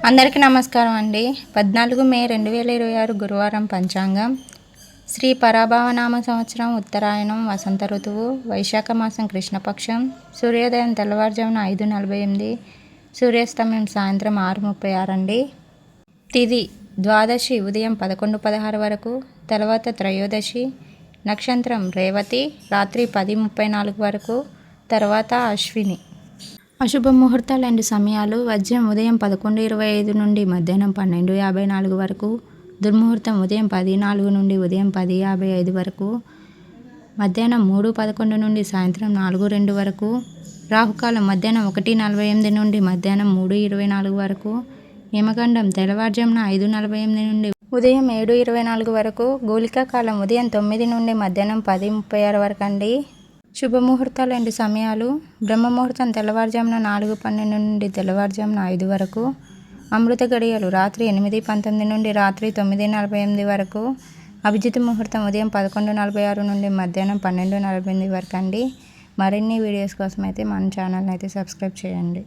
అందరికీ నమస్కారం అండి. 14 మే 2026 గురువారం పంచాంగం. శ్రీ పరాభవనామ సంవత్సరం, ఉత్తరాయణం, వసంత ఋతువు, వైశాఖ మాసం, కృష్ణపక్షం. సూర్యోదయం తెల్లవారుజామున 5:48, సూర్యాస్తమయం సాయంత్రం 6:36 అండి. తిథి ద్వాదశి ఉదయం 11:16 వరకు, తర్వాత త్రయోదశి. నక్షత్రం రేవతి రాత్రి 10:34 వరకు, తర్వాత అశ్విని. అశుభ ముహూర్తాలు 2 సమయాలు. వజ్రం ఉదయం 11:25 నుండి మధ్యాహ్నం 12:54 వరకు. దుర్ముహూర్తం ఉదయం 10:04 నుండి ఉదయం 10:55 వరకు. మధ్యాహ్నం 3:11 నుండి సాయంత్రం 4:02 వరకు. రాహుకాలం మధ్యాహ్నం 1:48 నుండి మధ్యాహ్నం 3:24 వరకు. యమగండం తెల్లవారుజామున 5:48 నుండి ఉదయం 7:24 వరకు. గోలికా కాలం ఉదయం 9 నుండి మధ్యాహ్నం 10:36 వరకు అండి. శుభముహూర్తాలు 2 సమయాలు. బ్రహ్మముహూర్తం తెల్లవారుజామున 4:12 నుండి తెల్లవారుజామున 5 వరకు. అమృత గడియలు రాత్రి 8:19 నుండి రాత్రి 9:48 వరకు. అభిజిత్ ముహూర్తం ఉదయం 11:46 నుండి మధ్యాహ్నం 12:48 వరకు అండి. మరిన్ని వీడియోస్ కోసం అయితే మన ఛానల్ని అయితే సబ్స్క్రైబ్ చేయండి.